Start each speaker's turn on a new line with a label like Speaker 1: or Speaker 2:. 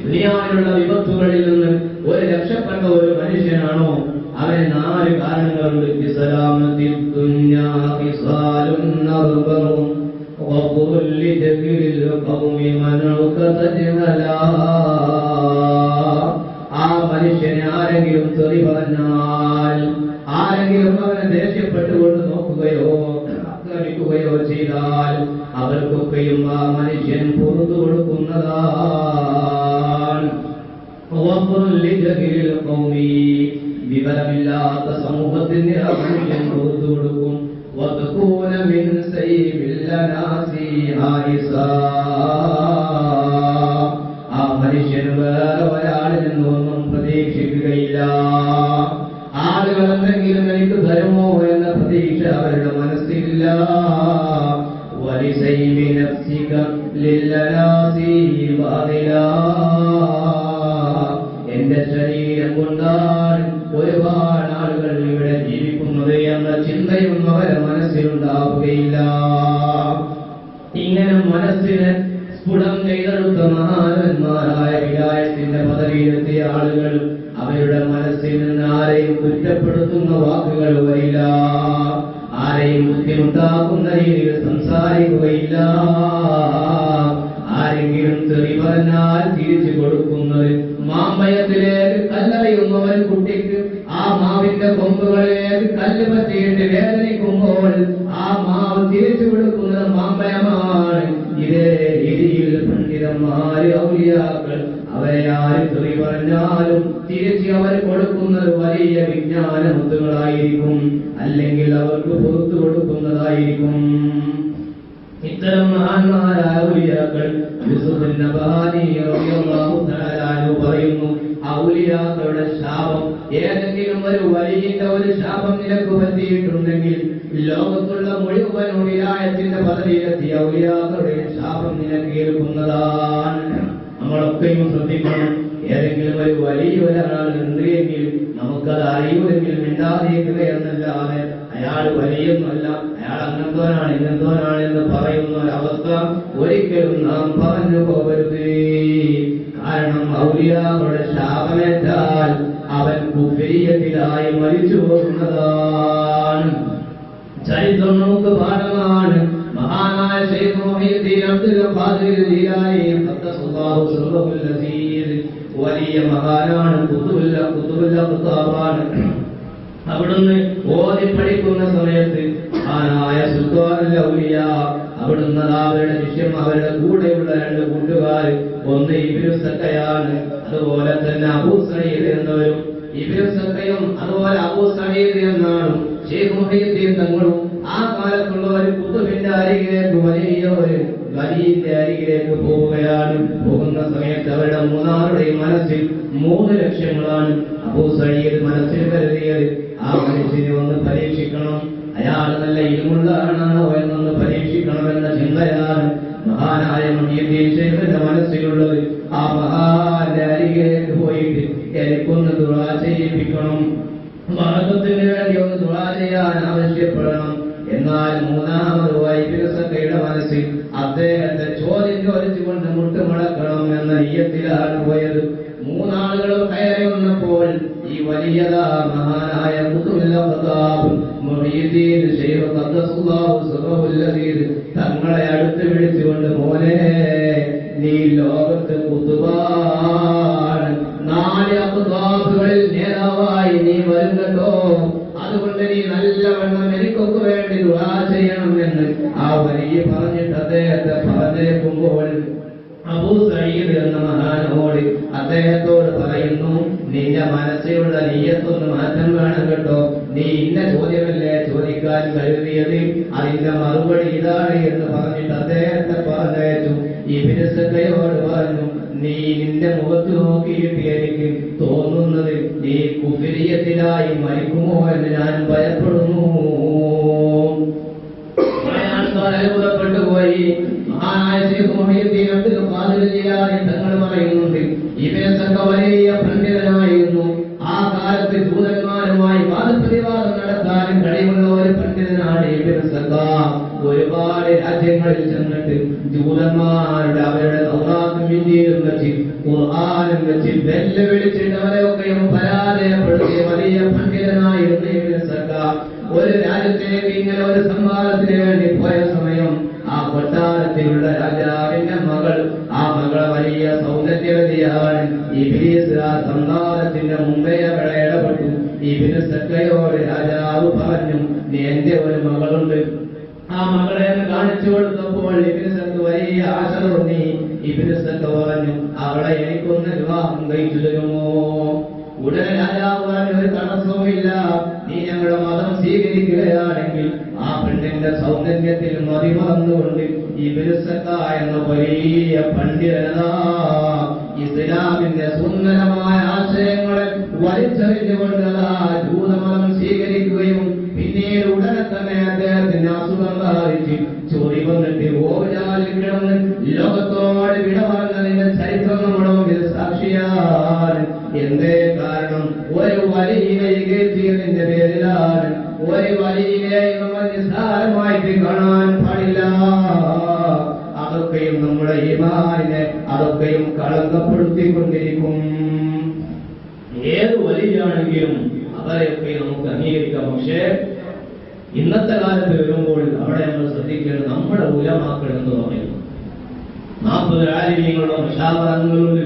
Speaker 1: ദുനിയാവിലുള്ള വിപത്തുകളിൽ നിന്ന് ഒരു രക്ഷപ്പെട്ട ഒരു മനുഷ്യനാണോ അവന് 4 കാരണങ്ങളുണ്ട്. ബിസലാമത്തി ദുനിയാ ഖിസാലുൻ നർബറും വഖുൽ ലിജബിൽ ഖൗമി മനുക തജ്ഹലാ. ആ മനുഷ്യനെ ആരെങ്കിലും തെറി പറഞ്ഞാൽ, ആരെങ്കിലും അവനെ ദേഷ്യപ്പെട്ടുകൊണ്ട് നോക്കുകയോ ആക്രമിക്കുകയോ ചെയ്താൽ അവർക്കൊക്കെയും ആ മനുഷ്യൻ പുറത്തു കൊടുക്കുന്നതാണ്. വിവരമില്ലാത്ത സമൂഹത്തിന് ആ മനുഷ്യൻ പുറത്തു കൊടുക്കും. ആ മനുഷ്യൻ വേറെ ഒരാളിൽ നിന്നൊന്നും പ്രതീക്ഷിക്കുകയില്ല. ആളുകൾ എന്തെങ്കിലും എനിക്ക് തരുമോ എന്ന പ്രതീക്ഷ അവരുടെ മനസ്സിലില്ല. എന്റെ ശരീരം കൊണ്ടാണ് ഒരുപാട് ആളുകൾ ഇവിടെ ജീവിക്കുന്നത് എന്ന ചിന്തയും അവരുടെ മനസ്സിലുണ്ടാവുകയില്ല. ഇങ്ങനെ മനസ്സിന് സ്ഫുടം ചെയ്തെടുത്ത മഹാന്മാരായ വിലായത്തിന്റെ പദവിയിലെത്തിയ ആളുകൾ അവരുടെ മനസ്സിൽ നിന്ന് ആരെയും കുറ്റപ്പെടുത്തുന്ന വാക്കുകൾ വരില്ല, ആരെയും ബുദ്ധിമുട്ടാക്കുന്ന രീതിയിൽ സംസാരിക്കുകയില്ല. ആരെങ്കിലും തെറി പറഞ്ഞാൽ തിരിച്ചു കൊടുക്കുന്നത് മാമ്പയത്തിലേക്ക് കല്ലെറിയുന്ന ഒരു കുട്ടിക്ക് ആ മാവിന്റെ കൊമ്പുകളിലേക്ക് കല്ല് പറ്റിയിട്ട് വേദനിക്കുമ്പോൾ ആ മാവ് തിരിച്ചു കൊടുക്കുന്നത് മാമ്പയമാണ്. ഇതേ രീതിയിൽ പണ്ഡിതന്മാര് ഔലിയാക്കൾ അവരെ ആര് തെറി പറഞ്ഞാലും തിരിച്ച് അവർ കൊടുക്കുന്നത് വലിയ വിജ്ഞാനമുത്തുകളായിരിക്കും, അല്ലെങ്കിൽ അവർക്ക് പുറത്തു കൊടുക്കുന്നതായിരിക്കും. ഇത്തരം മഹാന്മാരായ ഔലിയാക്കൾ യൂസുഫ് നബാനി റളിയല്ലാഹു തആല അൻഹു പറയുന്നു, ഔലിയാക്കളുടെ ശാപം, ഏതെങ്കിലും ഒരു വലിയന്റെ ഒരു ശാപം നിനക്ക് പറ്റിയിട്ടുണ്ടെങ്കിൽ ലോകത്തുള്ള മുഴുവൻ വിലായത്തിന്റെ പദവിയിലെത്തിയ ഔലിയാക്കളുടെ ശാപം നിനക്ക് ഏൽക്കുന്നതാണ്. നമ്മളൊക്കെയും ശ്രദ്ധിക്കണം. ഏതെങ്കിലും ഒരു വലിയ ഒരാൾ ഉണ്ട് എങ്കിൽ നമുക്കത് അറിയൂലെങ്കിൽ മിണ്ടാതിരിക്കുക എന്നല്ലാതെ അയാൾ വലിയൊന്നുമല്ല, അയാൾ അങ്ങനത്തോനാണ് ഇങ്ങനത്തോനാണ് എന്ന് പറയുന്ന ഒരവസ്ഥ ഒരിക്കലും നാം പറഞ്ഞു പോകരുത്. കാരണം ഔലിയാക്കളുടെ ശാപമേറ്റാൽ അവൻ കുഫ്രിയത്തിലായി മരിച്ചു പോകുന്നതാണ്. ചരിത്രം നമുക്ക് പാഠമാണ്. മഹാനായ ശൈഖ് മുഹീദ്ദീൻ അബ്ദുൽ ഖാദിർ ജീലാനി ഖദ്ദസല്ലാഹു സിർറഹുൽ അസീസ് വലിയ മഹാനാണ്, ഖുതുബുൽ അഖ്താബാണ്. അവിടുന്ന് ഓതി പഠിക്കുന്ന സമയത്ത് മഹാനായ സുൽത്താനുൽ ഔലിയാ അവിടുന്ന് അവരുടെ ശിഷ്യം അവരുടെ കൂടെയുള്ള 2 കൂട്ടുകാർ, ഒന്ന് ഇബ്നു സക്കയാണ്, അതുപോലെ തന്നെ അബൂ സഈദ് എന്നവരും. ഇബ്നു സക്കയും അതുപോലെ അബൂ സഈദ് എന്നാണ് ശൈഖ് മുഹീദ്ദീൻ തങ്ങളും ആ കാലത്തുള്ള ഒരു കുതുബിന്റെ അരികിലേക്ക് വലിയ ഒരു വലിയുടെ അരികിലേക്ക് പോവുകയാണ്. പോകുന്ന സമയത്ത് അവരുടെ 3 മനസ്സിൽ 3 ലക്ഷ്യങ്ങളാണ്. അബൂ സഈദ് മനസ്സിൽ കരുതിയത് ആ മനുഷ്യനെ ഒന്ന് പരീക്ഷിക്കണം, അയാൾ നല്ല ഇൽമുള്ള ആളാണോ എന്നൊന്ന് പരീക്ഷിക്കണമെന്ന ചിന്തയാണ് മഹാനായ മുഹീദ്ദീൻ ശൈഖിന്റെ മനസ്സിലുള്ളത്. ആ മഹാന്റെ അരികിലേക്ക് പോയിട്ട് എനിക്കൊന്ന് ദുആ ചെയ്യിപ്പിക്കണം, മഹത്വത്തിന് വേണ്ടി ഒന്ന് ദുആ ചെയ്യാൻ ആവശ്യപ്പെടണം. എന്നാൽ 3ാമതുമായി ഇബ്നു സക്കയുടെ മനസ്സിൽ അദ്ദേഹത്തെ ചോദ്യം ചോദിച്ചുകൊണ്ട് മുട്ടുമടക്കണം എന്ന നിയ്യത്തിലാണ് പോയത്. 3 ആളുകളും കയറി വന്നപ്പോൾ ഈ വലിയതാ മഹാനായ ഖുതുബുൽ അഖ്താബ് മുഹീദ്ദീൻ ശൈഖ് ഖദ്ദസല്ലാഹു സിർറഹുൽ അസീസ് തങ്ങളെ അടുത്ത് വിളിച്ചുകൊണ്ട്, മോനെ നീ ലോകത്ത് ഖുതുബാണ്, 4 അഖ്താബുകളിൽ നേതാവായി നീ വരും കേട്ടോ, അതുകൊണ്ട് നീ നല്ലവണ്ണം എനിക്കൊക്കെ വേണ്ടി ദുആ ചെയ്യണം എന്ന് ആ വലിയ പറഞ്ഞിട്ട് അദ്ദേഹത്തെ പറഞ്ഞേക്കുമ്പോൾ അബൂ സഈദ് എന്ന മഹാനോട് അദ്ദേഹത്തോട് പറയുന്നു, നിന്റെ മനസ്സിലുള്ള നിയ്യത്തൊന്ന് മാറ്റം വേണം കേട്ടോ, നീ ഇന്ന ചോദ്യമല്ലേ ചോദിക്കാൻ കരുതിയത്, അതിന്റെ മറുപടി ഇതാണ് എന്ന് പറഞ്ഞിട്ട് അദ്ദേഹത്തെ പറഞ്ഞയച്ചു. ഇബ്നു സക്കയോട് പറഞ്ഞു, നീ നിന്റെ മുഖത്ത് നോക്കിയിട്ട് എനിക്ക് തോന്നുന്നത് നീ കുഫ്രിയത്തിലായി മരിക്കുമോ എന്ന് ഞാൻ ഭയപ്പെടുന്നു. അത്ഭുതപ്പെട്ടുപോയി. മഹാനായ ശൈഖ് മുഹീദ്ദീൻ അബ്ദുൽ ഖാദിർ ജീലാനി തങ്ങൾ പറയുന്നുണ്ട്, ഇബ്നു സക്ക വലിയ പണ്ഡിതനായിരുന്നു. ആ കാലത്ത് ദൂതന്മാരുമായി വാദപ്രതിവാദം നടത്താനും കഴിവുള്ള ഒരു പണ്ഡിതനാണ് ഇബ്നു സക്ക. ഒരുപാട് രാജ്യങ്ങളിൽ ചെന്നിട്ട് ജൂതന്മാരുടെ അവരുടെ തൗറാത്തും ഇഞ്ചീലും വെച്ച് ഖുർആനും വെച്ച് വെല്ലുവിളിച്ചിട്ട് അവരെയൊക്കെയും പരാജയപ്പെടുത്തിയ വലിയ പണ്ഡിതനായിരുന്നു ഇബ്നു സക്കാ. ഒരു രാജ്യത്തേക്ക് ഇങ്ങനെ ഒരു സംവാദത്തിന് വേണ്ടി പോയ സമയം ആ കൊട്ടാരത്തിലുള്ള രാജാവിന്റെ മകൾ, ആ മകളെ വലിയ സൗന്ദര്യവതിയാണ്. ഇബ്ലീസ് ആ സംവാദത്തിന്റെ മുമ്പേ അവിടെ ഇടപെട്ടു. ഇബ്നു സക്കയോട് രാജാവ് പറഞ്ഞു, നീ എന്റെ ഒരു മകളുണ്ട്, ആ മകളെ കാണിച്ചു കൊടുത്തപ്പോൾ ഇബ്നു സക്ക വലിയ ആശ തോന്നി. ഇബ്നു സക്ക പറഞ്ഞു, അവളെ എനിക്കൊന്ന് വിവാഹം കഴിച്ചു തരുമോ? ഉടനെ രാജാവ് പറഞ്ഞു, ഒരു തടസ്സവുമില്ല, നീ ഞങ്ങളുടെ മതം സ്വീകരിക്കുകയാണെങ്കിൽ. ആ പെണ്ണിന്റെ സൗന്ദര്യത്തിൽ മതിമറന്നുകൊണ്ട് ഇബ്നു സക്ക എന്ന വലിയ പണ്ഡിതനാ ഇസ്ലാമിന്റെ സുന്ദരമായ ആശയങ്ങളെ വലിച്ചെറിഞ്ഞുകൊണ്ട് ജൂതമതം സ്വീകരിക്കുകയും പിന്നീട് ഉടനെ തന്നെ അദ്ദേഹത്തിന് അസുഖം ബാധിച്ച് ചോറി വന്നിട്ട് ഓജാലിൽ കിടന്ന് ലോകത്തോട് വിട പറഞ്ഞതിന്റെ ചരിത്രം നമ്മുടെ മുമ്പിൽ സാക്ഷിയാണ്. എന്തേ കാരണം? ഒരു വലിയ കീർത്തിയതിന്റെ പേരിലാണ്. ഒരു വലിയ നമ്മൾ നിസ്സാരമായിട്ട് കാണാൻ പാടില്ല. അതൊക്കെയും നമ്മുടെ ഈമാനിനെ അതൊക്കെയും കളങ്കപ്പെടുത്തിക്കൊണ്ടിരിക്കും. ഏത് വലിയാണെങ്കിലും അവരെയൊക്കെ നമുക്ക് അംഗീകരിക്കാം. പക്ഷേ ഇന്നത്തെ കാലത്ത് വരുമ്പോൾ അവിടെ നമ്മൾ ശ്രദ്ധിക്കേണ്ടത് നമ്മുടെ ഉലമാക്കൾ എന്ന് പറയുന്നു 40 ആലിമീങ്ങളുടെ മുശാവറകളുടെ